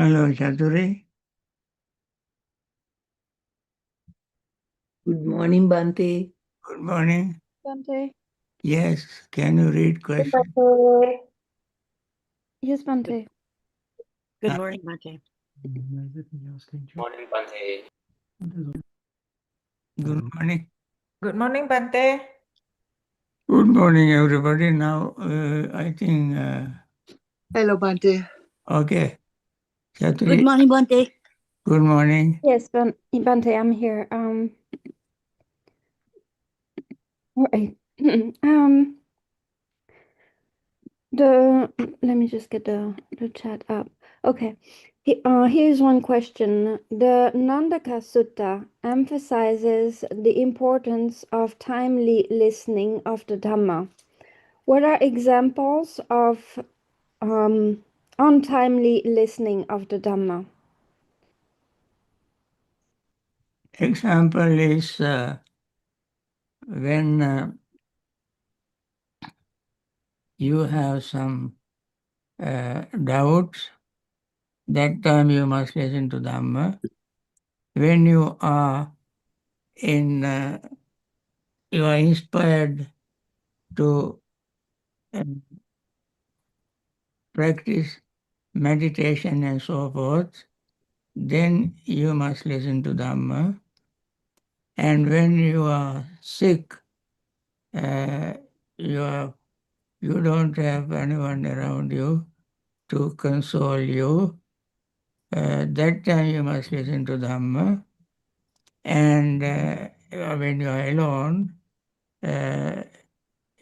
Hello, Chaturi. Good morning, Bhante. Good morning. Bhante. Yes, can you read question? Yes, Bhante. Good morning, Bhante. Morning, Bhante. Good morning. Good morning, Bhante. Good morning, everybody. Now, I think, Hello, Bhante. okay. Chaturi, Good morning, Bhante. good morning. Yes, Bhante, I'm here. All right. Let me just get the chat up. Okay. Here's one question. The Nandaka Sutta emphasizes the importance of timely listening of the Dhamma. What are examples of untimely listening of the Dhamma? Example is when you have some doubts, that time you must listen to Dhamma. When you are you are inspired to practice meditation and so forth, then you must listen to Dhamma. And when you are sick, you don't have anyone around you to console you. That time you must listen to Dhamma. And when you are alone,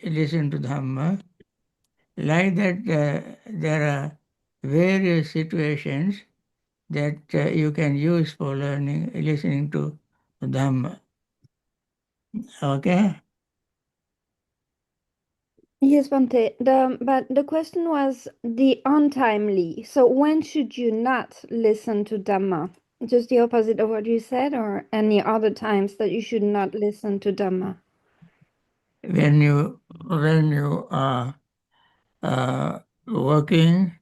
listen to Dhamma. Like that, there are various situations that you can use for listening to Dhamma. Okay? Yes, Bhante. But the question was the untimely. So when should you not listen to Dhamma? Just the opposite of what you said, or any other times that you should not listen to Dhamma? When you are working,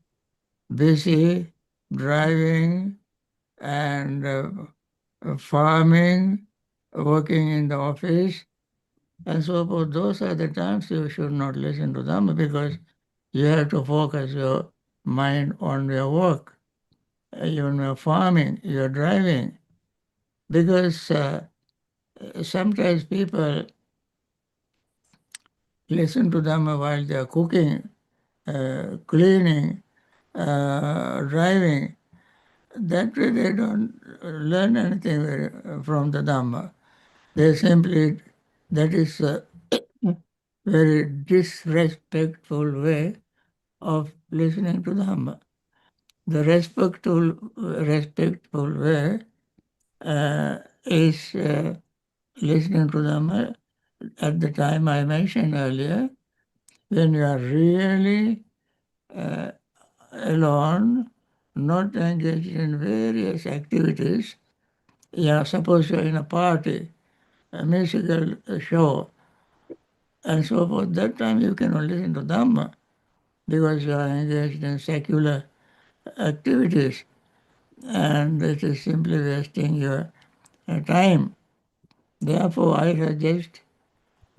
busy, driving, and farming, working in the office, and so forth, those are the times you should not listen to Dhamma because you have to focus your mind on your work. You're farming, you're driving. Because sometimes people listen to Dhamma while they're cooking, cleaning, driving. That way they don't learn anything from the Dhamma. They simply, that is a very disrespectful way of listening to Dhamma. The respectful way is listening to Dhamma at the time I mentioned earlier, when you are really alone, not engaged in various activities. Yeah, suppose you're in a party, a musical show, and so forth. That time you cannot listen to Dhamma because you are engaged in secular activities, and it is simply wasting your time. Therefore, I suggest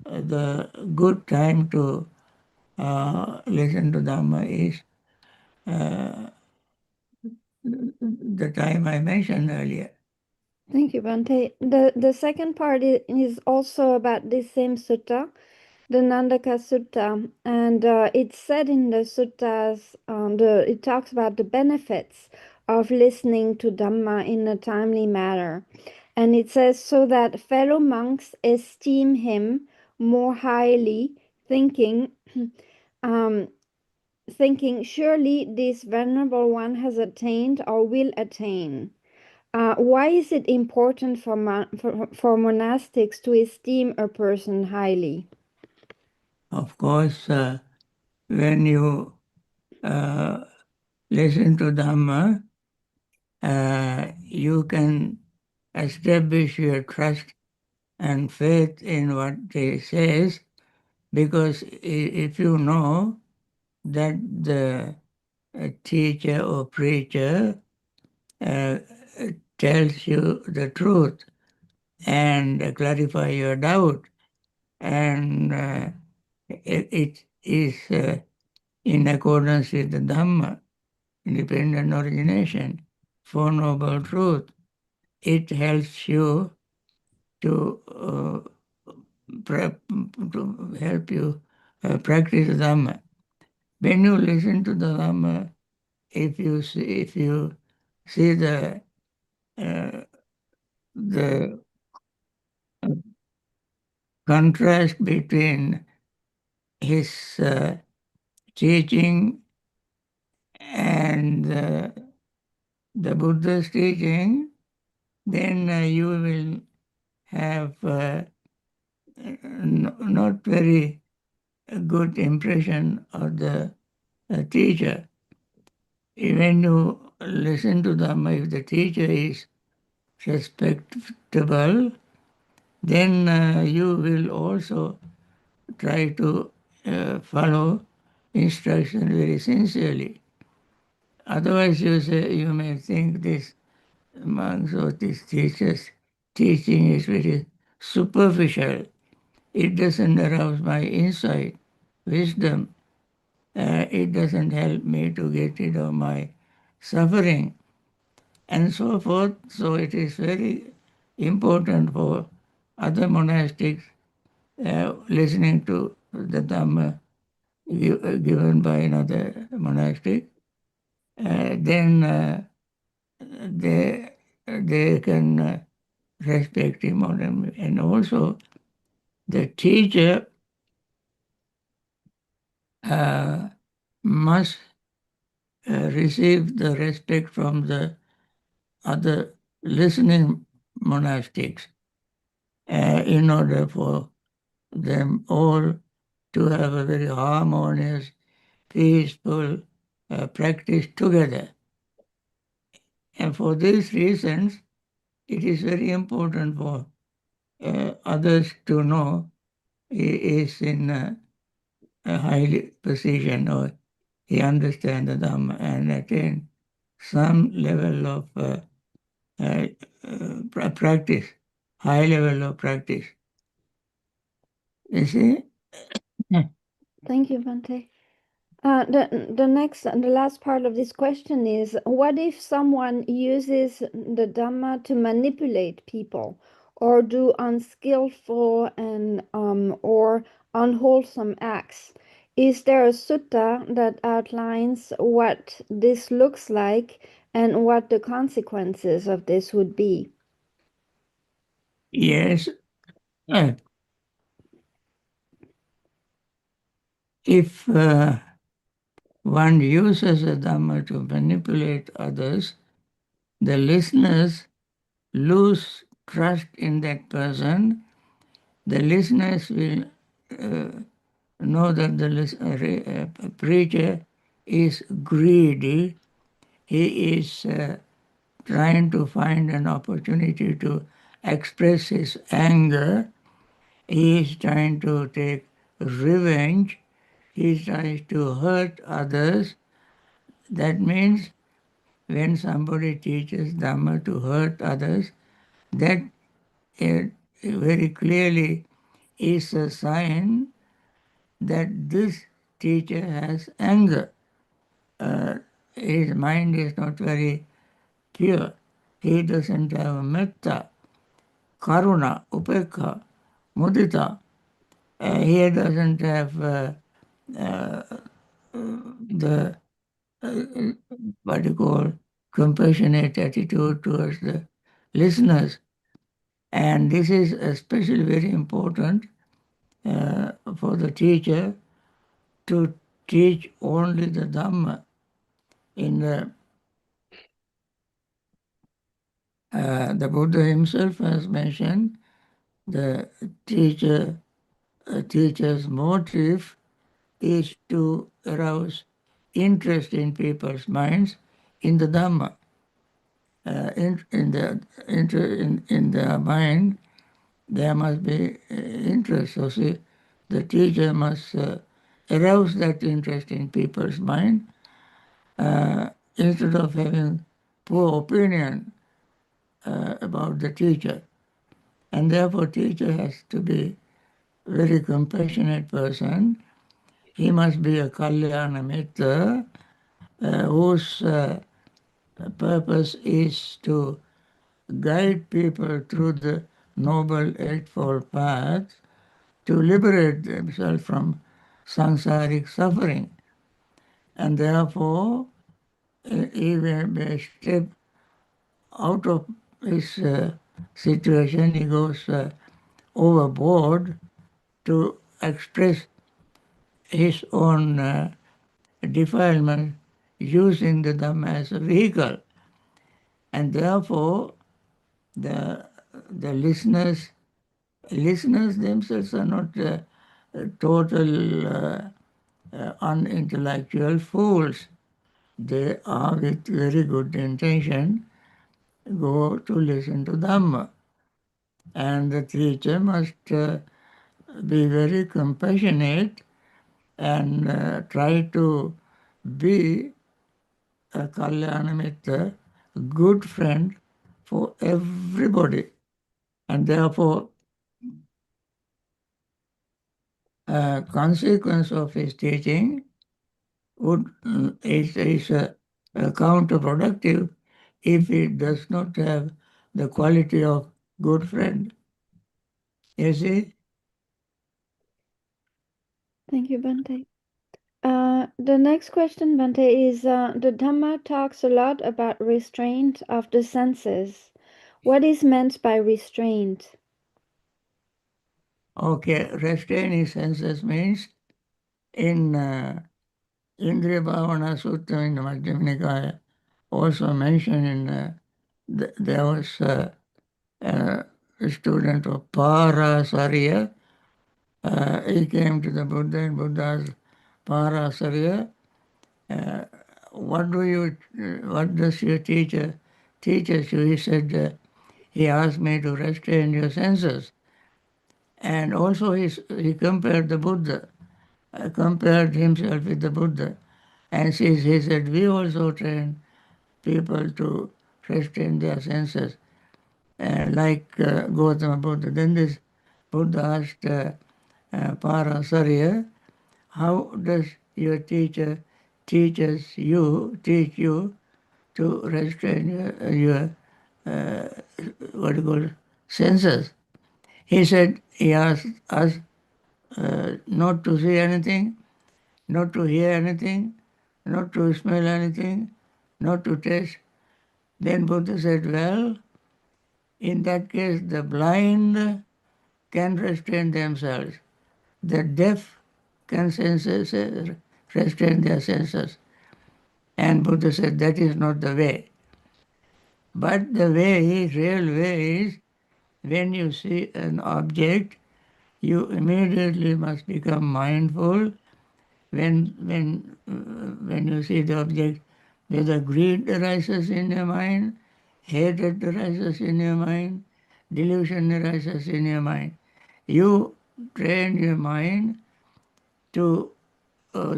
the good time to listen to Dhamma is the time I mentioned earlier. Thank you, Bhante. The second part is also about this same sutta, the Nandaka Sutta, and it's said in the suttas. It talks about the benefits of listening to Dhamma in a timely manner, and it says so that fellow monks esteem him more highly, thinking. Thinking surely this venerable one has attained or will attain. Why is it important for monastics to esteem a person highly? Of course, when you listen to Dhamma, you can establish your trust and faith in what he says, because if you know that the teacher or preacher uh, tells you the truth and clarify your doubt, and it is in accordance with the Dhamma, independent origination, Four Noble Truth. It helps you to to help you practice Dhamma. When you listen to the Dhamma, if you see the contrast between his teaching and the Buddha's teaching, then you will have not very good impression of the teacher. When you listen to Dhamma, if the teacher is respectable, then you will also try to follow instruction very sincerely. Otherwise, you may think this monks or this teacher's teaching is very superficial. It doesn't arouse my insight, wisdom. It doesn't help me to get rid of my suffering, and so forth. So it is very important for other monastics listening to the Dhamma given by another monastic. Then they can respect him, and also the teacher must receive the respect from the other listening monastics in order for them all to have a very harmonious, peaceful practice together. And for these reasons, it is very important for others to know he is in a high position, or he understands the Dhamma and attain some level of practice, high level of practice. You see? Thank you, Bhante. The last part of this question is: what if someone uses the Dhamma to manipulate people, or do unskillful and or unwholesome acts? Is there a sutta that outlines what this looks like and what the consequences of this would be? Yes. If one uses the Dhamma to manipulate others, the listeners lose trust in that person. The listeners will know that the preacher is greedy. He is trying to find an opportunity to express his anger. He is trying to take revenge. He is trying to hurt others. That means when somebody teaches Dhamma to hurt others, that very clearly is a sign that this teacher has anger. His mind is not very pure. He doesn't have metta, karuna, upekha, mudita. He doesn't have the what you call compassionate attitude towards the listeners. And this is especially very important for the teacher to teach only the Dhamma. In the Buddha himself has mentioned the teacher's motive is to arouse interest in people's minds in the Dhamma. In the mind, there must be interest. So see, the teacher must arouse that interest in people's mind instead of having poor opinion about the teacher. And therefore, teacher has to be very compassionate person. He must be a Kalyana Mitra whose purpose is to guide people through the Noble Eightfold Path to liberate themselves from samsaric suffering. And therefore, he may step out of his situation, he goes overboard to express his own defilement using the Dhamma as a vehicle. And therefore, the listeners themselves are not total unintellectual fools. They are with very good intention go to listen to Dhamma. And the teacher must be very compassionate and try to be a Kalyana Mitra, good friend for everybody. And therefore, a consequence of his teaching is counterproductive if it does not have the quality of good friend. You see? Thank you, Bhante. The next question, Bhante, is the Dhamma talks a lot about restraint of the senses. What is meant by restraint? Okay, restraint his senses means in Indriya Bhavana Sutta in the Madhyama Nikaya, also mentioned in there was a student of Parasarya. He came to the Buddha in Buddha's Parasarya. What does your teacher teach us? He said, he asked me to restrain your senses. And also he compared the Buddha, compared himself with the Buddha. And he said, we also train people to restrain their senses, like Gautama Buddha. Then this Buddha asked Parasarya, how does your teacher teach you to restrain your what you call senses? He said, he asked us not to see anything, not to hear anything, not to smell anything, not to taste. Then Buddha said, well, in that case, the blind can restrain themselves. The deaf can restrain their senses. And Buddha said, that is not the way. But the way, real way is, when you see an object, you immediately must become mindful when you see the object, whether greed arises in your mind, hatred arises in your mind, delusion arises in your mind. You train your mind to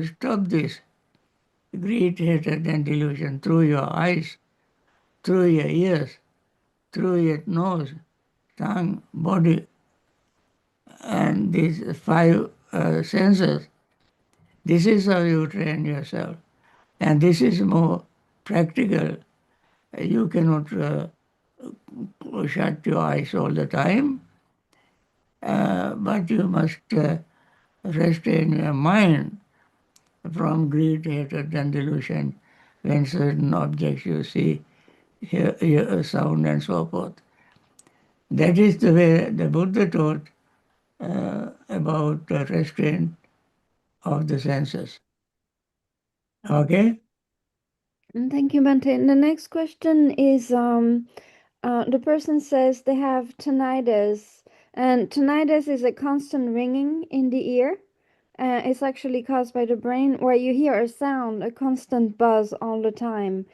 stop this greed, hatred, and delusion through your eyes, through your ears, through your nose, tongue, body, and these five senses. This is how you train yourself. And this is more practical. You cannot shut your eyes all the time, but you must restrain your mind from greed, hatred, and delusion when certain objects you see, hear a sound, and so forth. That is the way the Buddha taught about the restraint of the senses. Okay? Thank you, Bhante. The next question is the person says they have tinnitus, and tinnitus is a constant ringing in the ear. It's actually caused by the brain, where you hear a sound, a constant buzz all the time,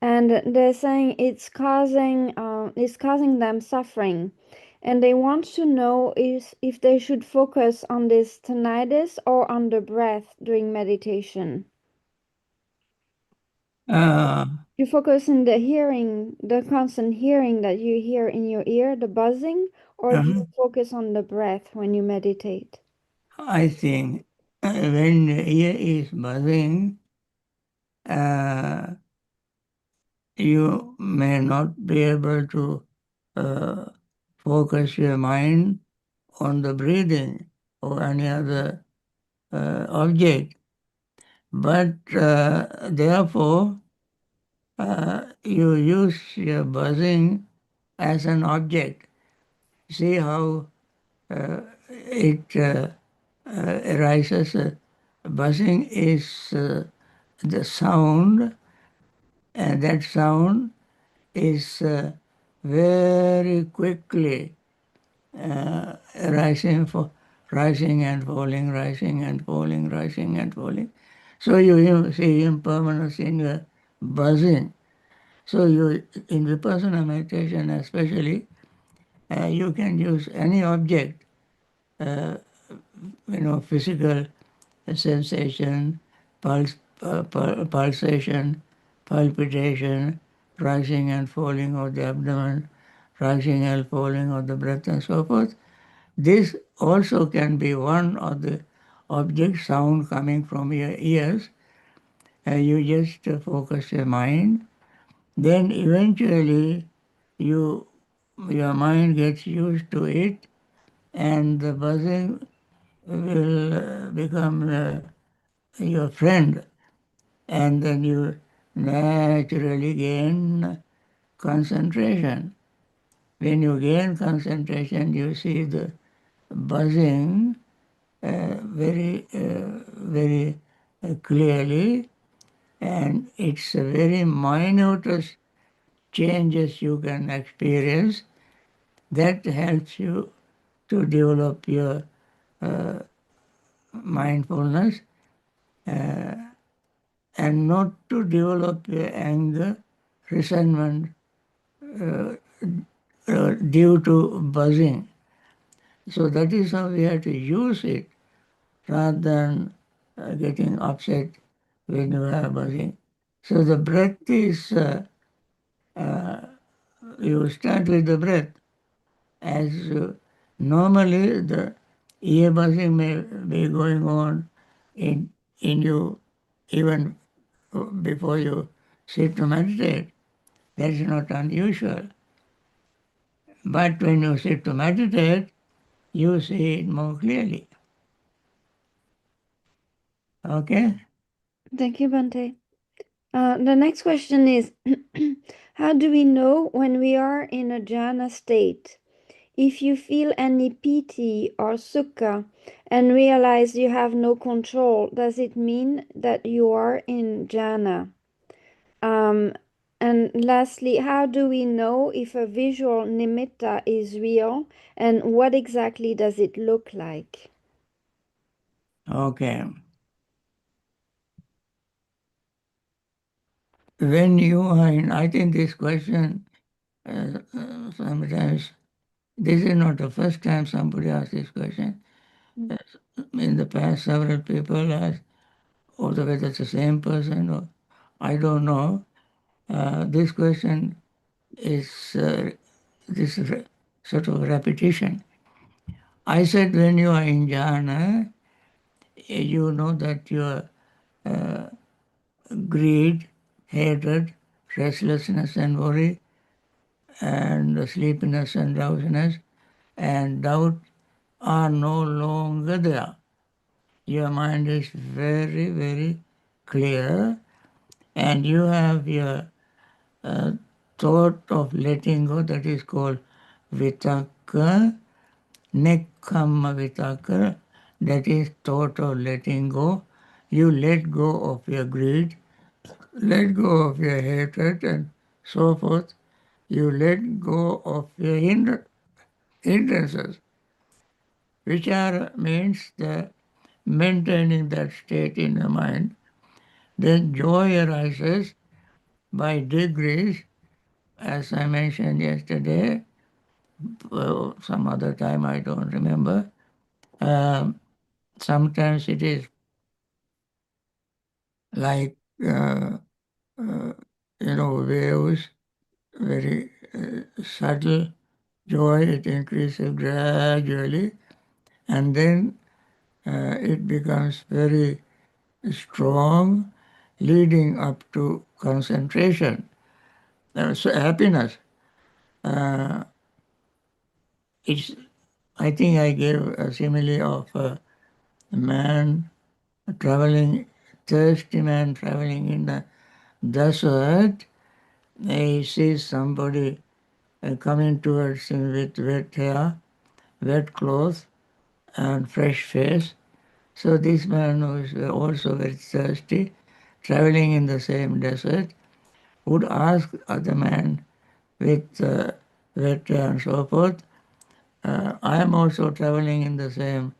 and they're saying it's causing them suffering, and they want to know if they should focus on this tinnitus or on the breath during meditation. You focus in the hearing, the constant hearing that you hear in your ear, the buzzing, or do you focus on the breath when you meditate? I think when the ear is buzzing, you may not be able to uh, focus your mind on the breathing or any other object. But therefore, you use your buzzing as an object. See how it arises. Buzzing is the sound, and that sound is very quickly rising and falling, rising and falling, rising and falling. So you see impermanence in your buzzing. So you, in vipassana meditation especially, you can use any object, physical sensation, pulsation, palpitation, rising and falling of the abdomen, rising and falling of the breath, and so forth. This also can be one of the object sound coming from your ears. You just focus your mind. Then eventually your mind gets used to it, and the buzzing will become your friend, and then you naturally gain concentration. When you gain concentration, you see the buzzing very clearly, and it's a very minute changes you can experience that helps you to develop your mindfulness and not to develop your anger, resentment due to buzzing. So that is how we have to use it rather than getting upset when you are buzzing. So the breath is, you start with the breath. As normally the ear buzzing may be going on in you even before you sit to meditate. That is not unusual. But when you sit to meditate, you see it more clearly. Okay? Thank you, Bhante. The next question is how do we know when we are in a jhana state? If you feel any piti or sukha and realize you have no control, does it mean that you are in jhana? And lastly, how do we know if a visual nimitta is real and what exactly does it look like? Okay. When you are in, I think this question sometimes, this is not the first time somebody asked this question. In the past, several people asked, although whether it's the same person or I don't know. This question is this sort of repetition. I said when you are in jhana, you know that your greed, hatred, restlessness and worry, and sleepiness and drowsiness and doubt are no longer there. Your mind is very, very clear, and you have your thought of letting go, that is called vitaka, nekkhamma vitaka, that is thought of letting go. You let go of your greed, let go of your hatred and so forth. You let go of your hindrances, which are means the maintaining that state in the mind. Then joy arises by degrees, as I mentioned yesterday, some other time I don't remember. Sometimes it is like waves, very subtle joy. It increases gradually, and then it becomes very strong, leading up to concentration. So happiness. It's. I think I gave a simile of a man traveling, thirsty man traveling in the desert. He sees somebody coming towards him with wet hair, wet clothes, and fresh face. So this man who is also very thirsty, traveling in the same desert, would ask the man with wet hair and so forth, I am also traveling in the same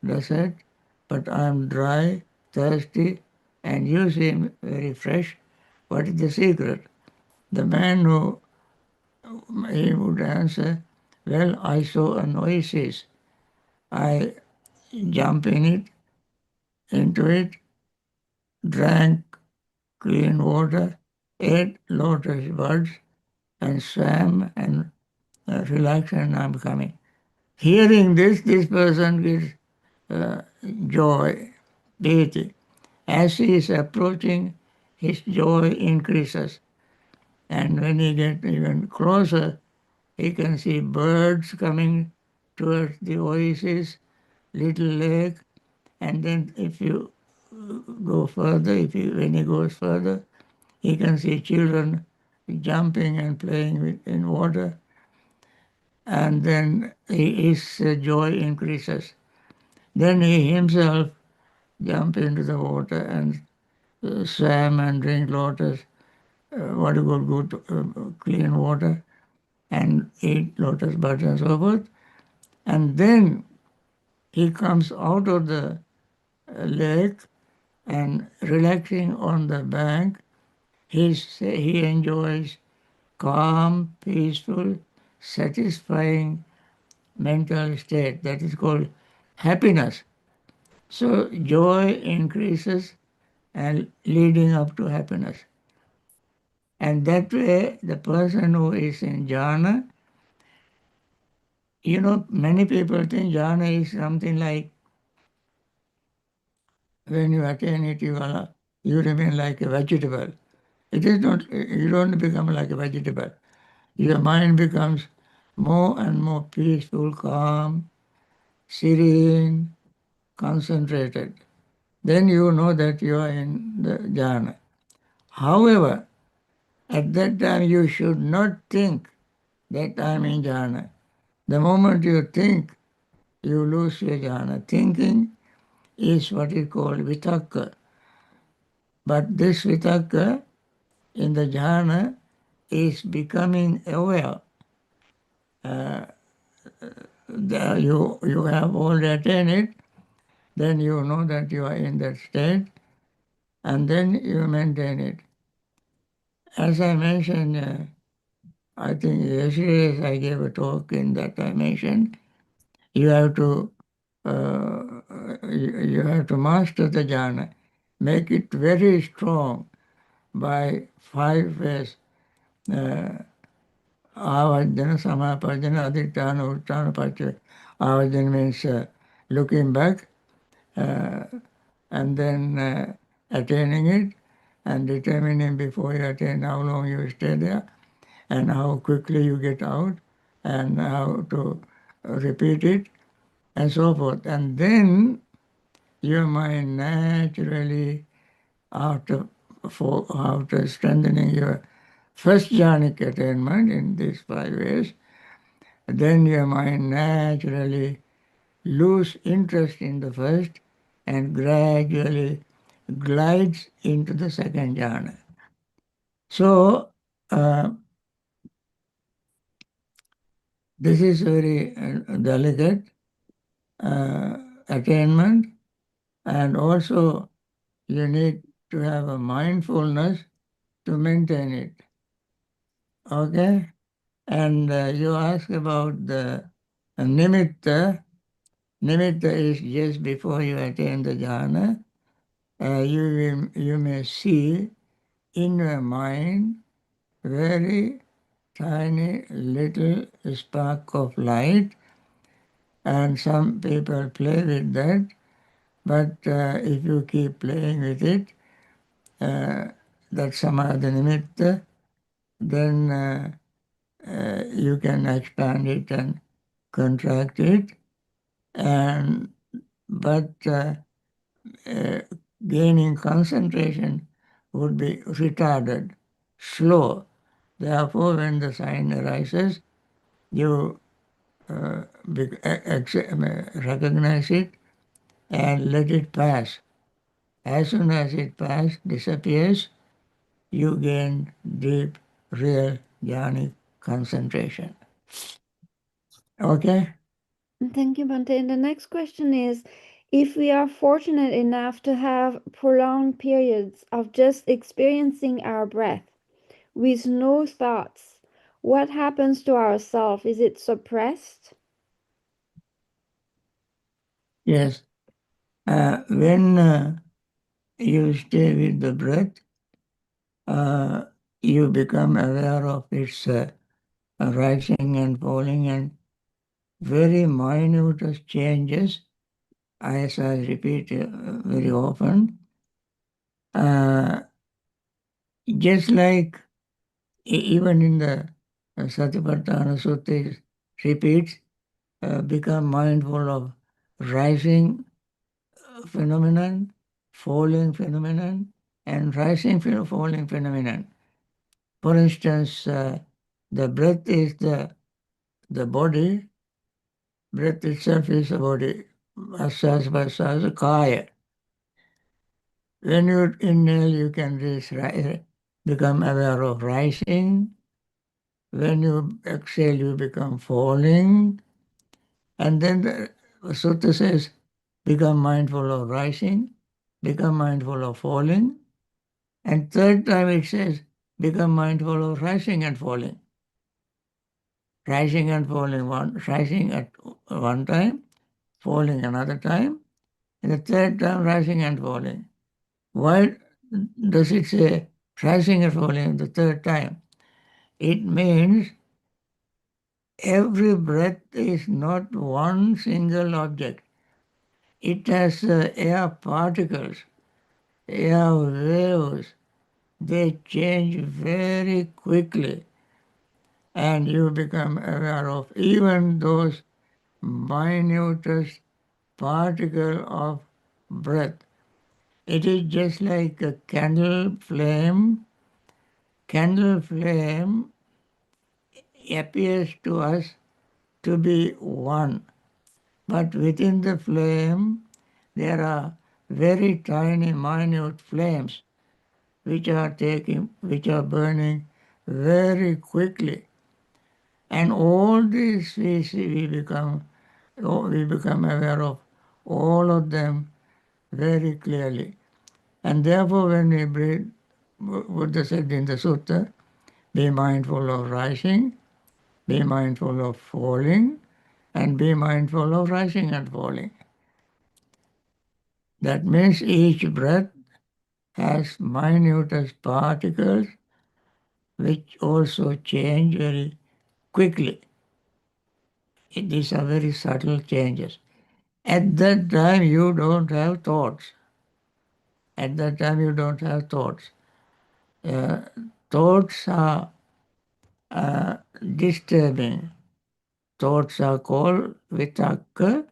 desert, but I am dry, thirsty, and you seem very fresh. What is the secret? The man who he would answer, well, I saw an oasis. I jumped into it, drank clean water, ate lotus buds, and swam and relaxed, and I'm coming. Hearing this person gets joy, deity. As he is approaching, his joy increases. And when he gets even closer, he can see birds coming towards the oasis, little lake, and then if you go further, when he goes further, he can see children jumping and playing in water, and then his joy increases. Then he himself jump into the water and swam and drink lotus, what do you call good, clean water, and eat lotus buds and so forth. And then he comes out of the lake and relaxing on the bank, he enjoys calm, peaceful, satisfying mental state that is called happiness. So joy increases and leading up to happiness. And that way, the person who is in jhana, many people think jhana is something like when you attain it, you remain like a vegetable. It is not, you don't become like a vegetable. Your mind becomes more and more peaceful, calm, serene, concentrated. Then you know that you are in the jhana. However, at that time you should not think that I am in jhana. The moment you think, you lose your jhana. Thinking is what is called vitakka. But this vitakka in the jhana is becoming aware. You have already attained it, then you know that you are in that state, and then you maintain it. As I mentioned, I think yesterday I gave a talk in that I mentioned, you have to you have to master the jhana, make it very strong by 5 ways. Avajjana, samapajjana, adhitthana, utthana, paccaya. Avajjana means looking back, and then attaining it, and determining before you attain how long you stay there, and how quickly you get out, and how to repeat it, and so forth. And then your mind naturally, after strengthening your first jhanic attainment in these 5 ways, then your mind naturally lose interest in the first and gradually glides into the second jhana. So this is very delicate attainment, and also you need to have a mindfulness to maintain it. Okay? And you ask about the nimitta. Nimitta is just before you attain the jhana. You may see in your mind very tiny little spark of light, and some people play with that, but if you keep playing with it, that samadhi nimitta, then you can expand it and contract it, and but gaining concentration would be retarded, slow. Therefore, when the sign arises, you recognize it and let it pass. As soon as it disappears, you gain deep, real jhanic concentration. Okay? Thank you, Bhante. And the next question is, if we are fortunate enough to have prolonged periods of just experiencing our breath with no thoughts, what happens to our self? Is it suppressed? Yes. When you stay with the breath, you become aware of its rising and falling and very minute changes, as I repeat very often. Just like even in the Satipatthana Sutta it repeats, become mindful of rising phenomenon, falling phenomenon, and rising falling phenomenon. For instance, the breath is the body, breath itself is the body, asas vasas kaya. When you inhale, you can become aware of rising. When you exhale, you become falling. And then the sutta says, become mindful of rising, become mindful of falling. And third time it says, become mindful of rising and falling. Rising and falling, rising at one time, falling another time, and the third time rising and falling. Why does it say rising and falling the third time? It means every breath is not one single object. It has air particles, air waves. They change very quickly, and you become aware of even those minutest particle of breath. It is just like a candle flame. Candle flame appears to us to be one, but within the flame there are very tiny, minute flames which are burning very quickly, and all these we become aware of all of them very clearly. And therefore, when we breathe, Buddha said in the sutta, be mindful of rising, be mindful of falling, and be mindful of rising and falling. That means each breath has minutest particles which also change very quickly. These are very subtle changes. At that time, you don't have thoughts. At that time, you don't have thoughts. Thoughts are disturbing. Thoughts are called vitakka,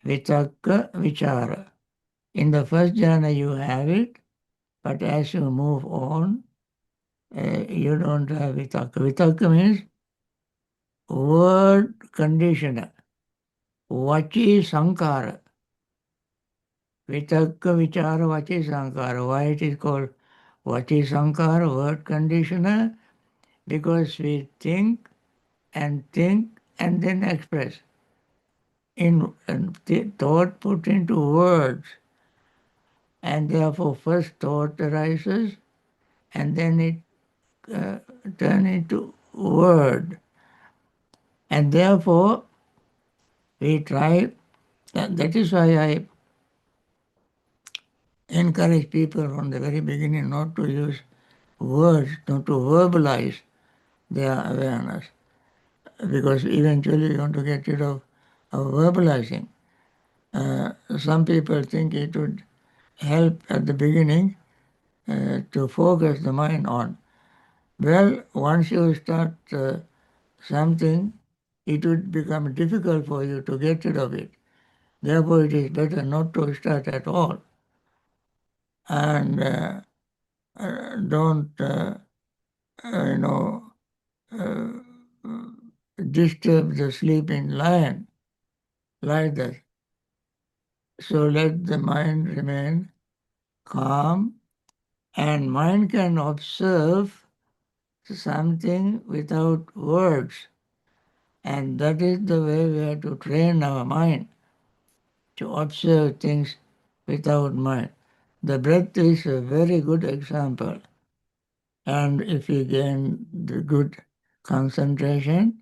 vichara. In the first jhana, you have it, but as you move on, you don't have vitakka. Vitakka means word conditioner, vachi sankara. Vitakka, vichara, vachi sankara. Why it is called vachi sankara, word conditioner? Because we think and then express. In thought put into words, and therefore first thought arises and then it turns into word, and therefore we try. That is why I encourage people from the very beginning not to use words, not to verbalize their awareness, because eventually you want to get rid of verbalizing. Some people think it would help at the beginning to focus the mind on. Well, once you start something, it would become difficult for you to get rid of it. Therefore, it is better not to start at all. And don't, you know, uh, disturb the sleeping lion like that. So let the mind remain calm, and mind can observe something without words. And that is the way we have to train our mind, to observe things without mind. The breath is a very good example. And if you gain the good concentration,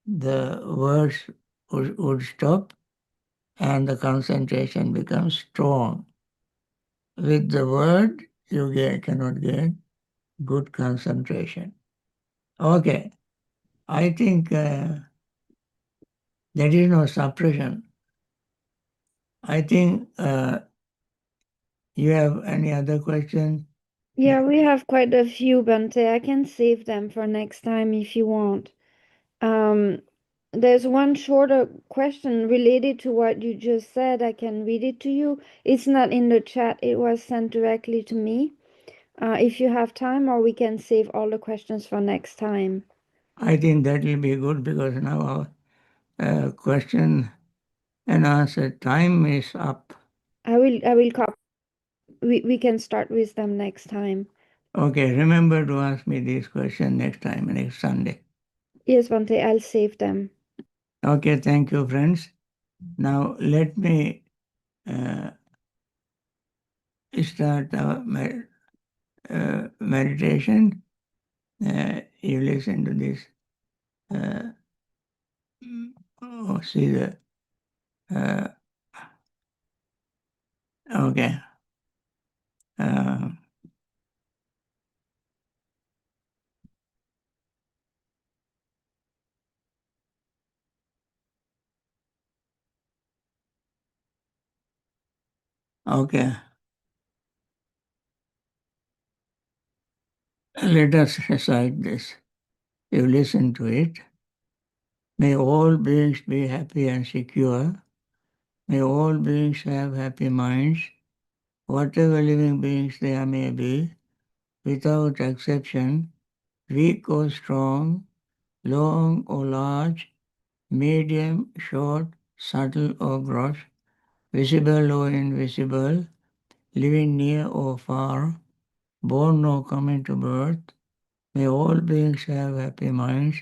the words would stop and the concentration becomes strong. With the word, you cannot gain good concentration. Okay, I think there is no suppression. I think you have any other question? Yeah, we have quite a few, Bhante. I can save them for next time if you want. There's one shorter question related to what you just said. I can read it to you. It's not in the chat. It was sent directly to me. If you have time, or we can save all the questions for next time. I think that will be good, because now our question and answer time is up. I will copy. We can start with them next time. Okay, remember to ask me this question next time, next Sunday. Yes, Bhante, I'll save them. Okay, thank you, friends. Now let me start our meditation. You listen to this. See the. Okay. Okay. Let us recite this. You listen to it. May all beings be happy and secure. May all beings have happy minds, whatever living beings there may be, without exception, weak or strong, long or large, medium, short, subtle or gross, visible or invisible, living near or far, born or coming to birth. May all beings have happy minds.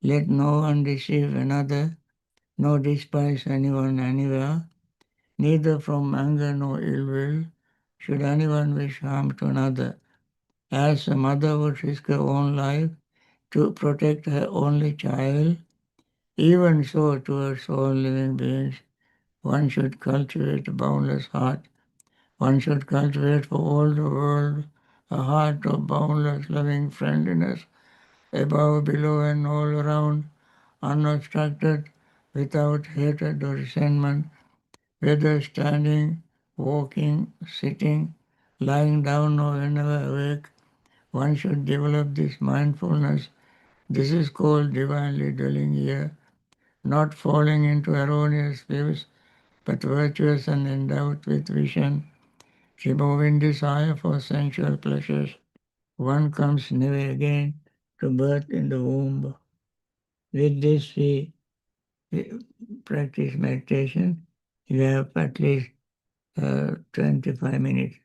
Let no one deceive another, nor despise anyone anywhere. Neither from anger nor ill will should anyone wish harm to another. As a mother would risk her own life to protect her only child, even so towards all living beings, one should cultivate a boundless heart. One should cultivate for all the world a heart of boundless loving friendliness, above, below, and all around, unobstructed, without hatred or resentment, whether standing, walking, sitting, lying down, or whenever awake. One should develop this mindfulness. This is called divinely dwelling here, not falling into erroneous views, but virtuous and endowed with vision, removing desire for sensual pleasures. One comes never again to birth in the womb. With this, we practice meditation. You have at least 25 minutes.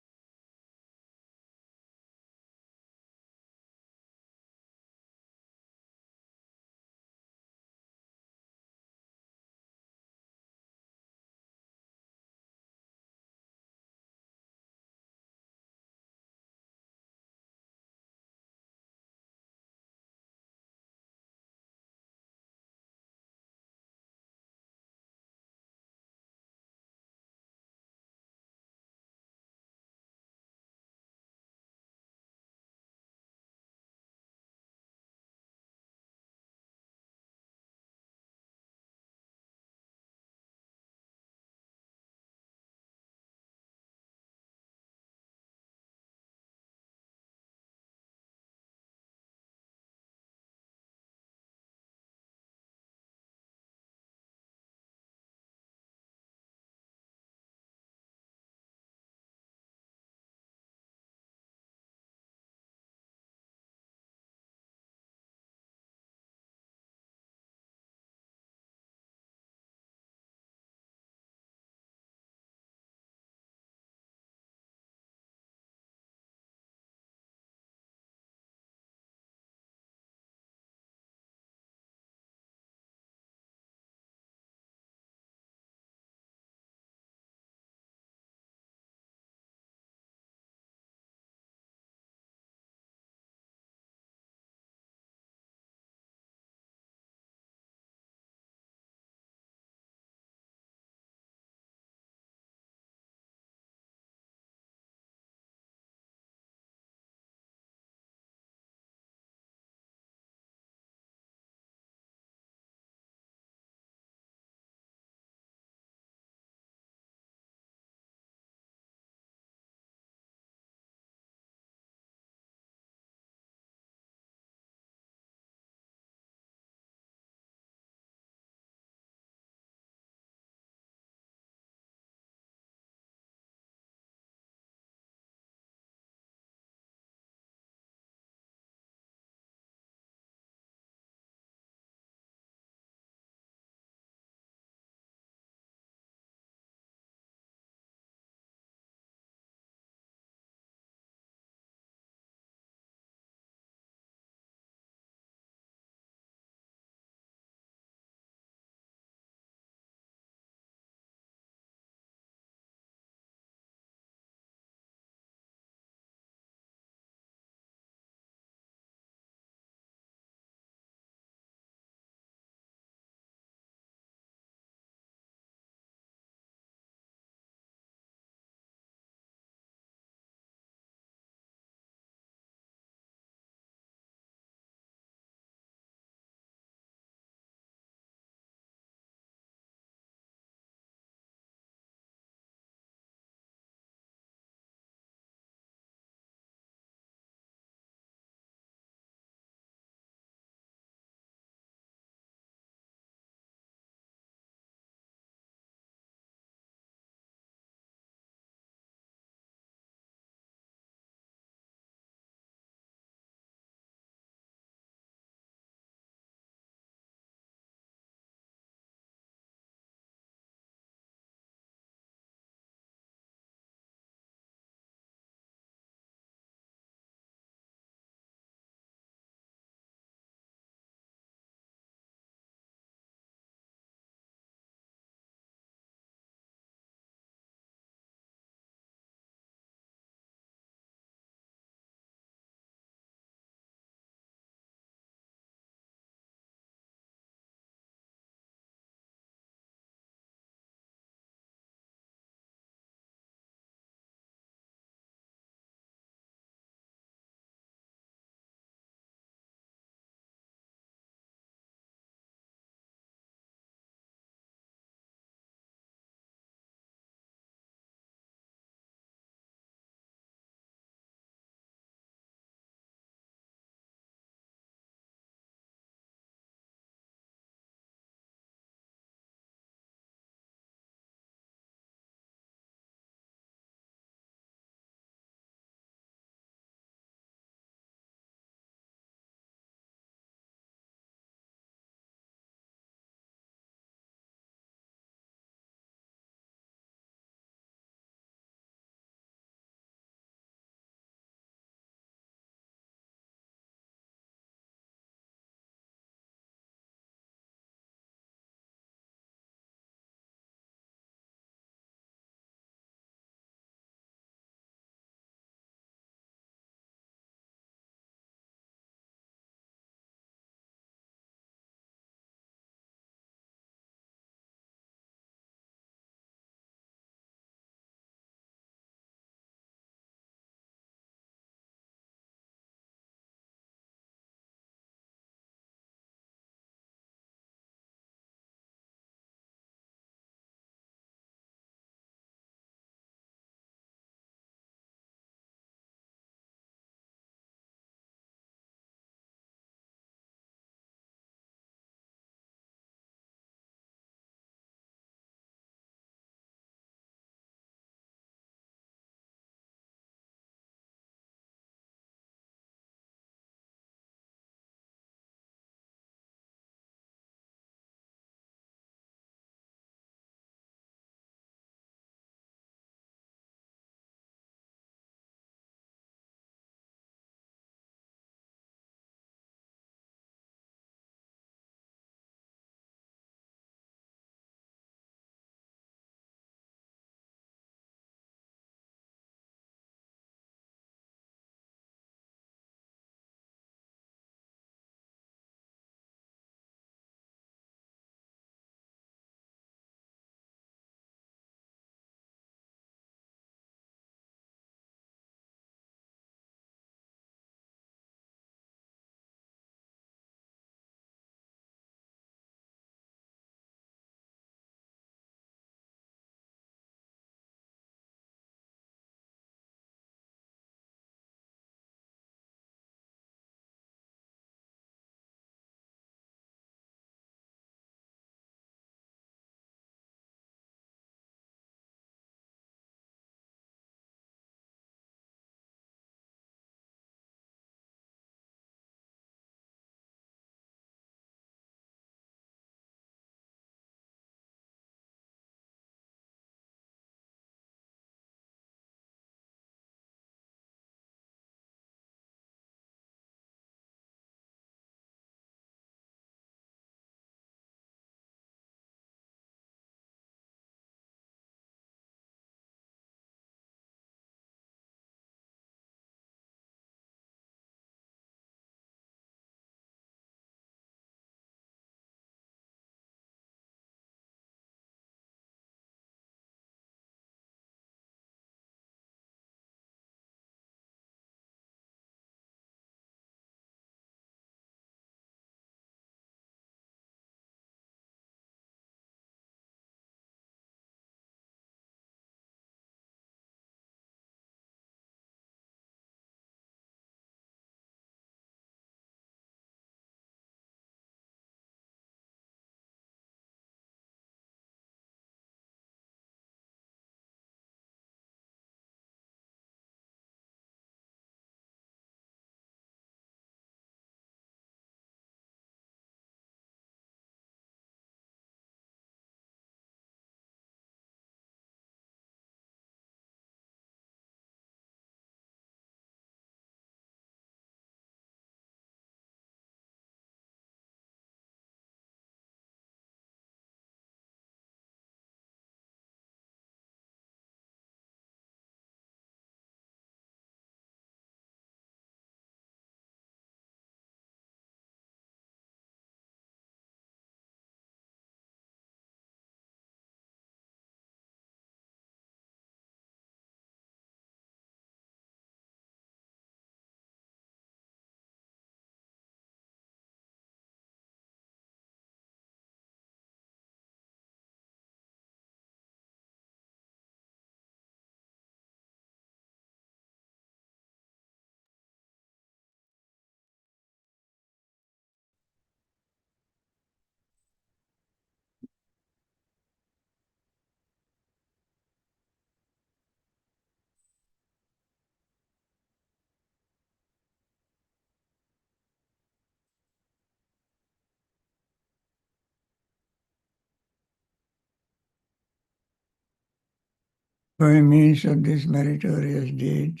By means of this meritorious deed,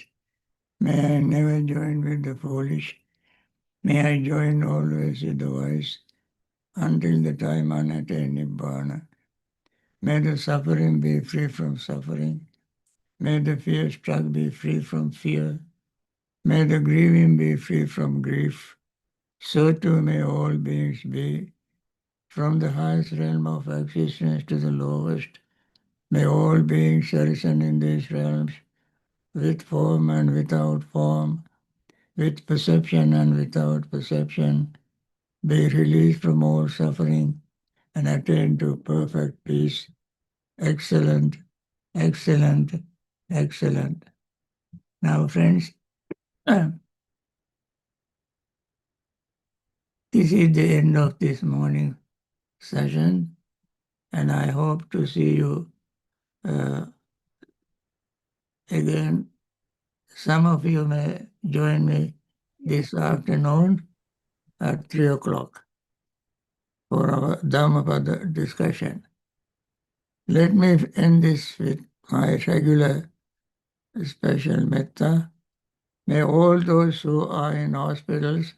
may I never join with the foolish. May I join always with the wise, until the time unattained Nibbana. May the suffering be free from suffering. May the fear-struck be free from fear. May the grieving be free from grief. So too may all beings be, from the highest realm of existence to the lowest. May all beings arisen in these realms, with form and without form, with perception and without perception, be released from all suffering and attain to perfect peace. Excellent, excellent, excellent. Now, friends, this is the end of this morning session, and I hope to see you again. Some of you may join me this afternoon at 3 o'clock for our Dhammapada discussion. Let me end this with my regular special metta. May all those who are in hospitals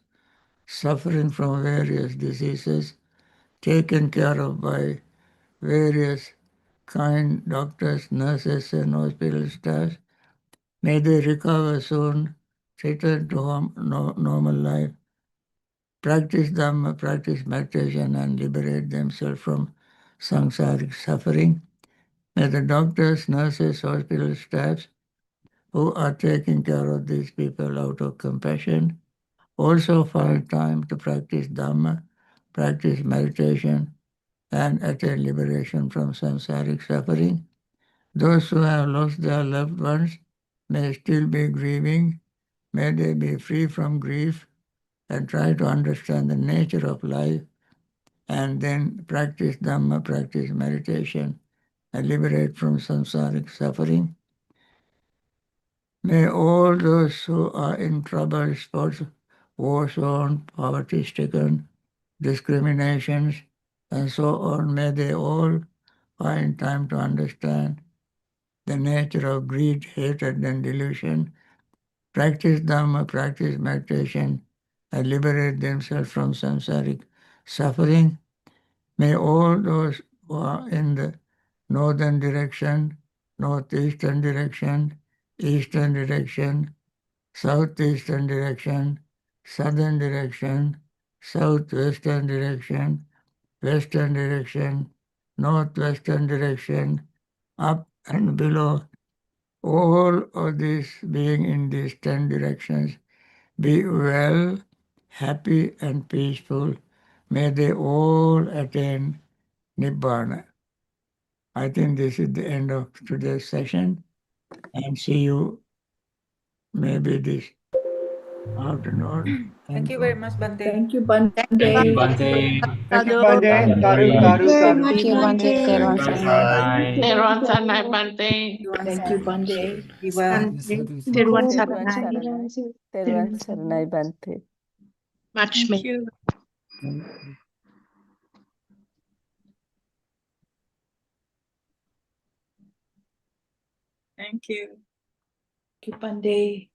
suffering from various diseases, taken care of by various kind doctors, nurses, and hospital staff, may they recover soon, return to normal life, practice Dhamma, practice meditation, and liberate themselves from samsaric suffering. May the doctors, nurses, hospital staffs who are taking care of these people out of compassion also find time to practice Dhamma, practice meditation, and attain liberation from samsaric suffering. Those who have lost their loved ones may still be grieving. May they be free from grief and try to understand the nature of life, and then practice Dhamma, practice meditation, and liberate from samsaric suffering. May all those who are in trouble, sports, war-zone, poverty-stricken, discriminations, and so on, may they all find time to understand the nature of greed, hatred, and delusion, practice Dhamma, practice meditation, and liberate themselves from samsaric suffering. May all those who are in the northern direction, northeastern direction, eastern direction, southeastern direction, southern direction, southwestern direction, western direction, northwestern direction, up and below, all of these being in these 10 directions, be well, happy, and peaceful. May they all attain Nibbana. I think this is the end of today's session, and see you maybe this afternoon. Thank you very much, Bhante. Thank you, Bhante. Thank you, Bhante. Thank you, Bhante. Taru, taru, taru. Thank you, Bhante. Teruan Saranay. Teruan Sanai Bante. Thank you, Bhante. Be well. Teruan Teruan Saranay. Saranay. Teruan Saranay Bante. Much me. Thank you. Thank you, Bhante.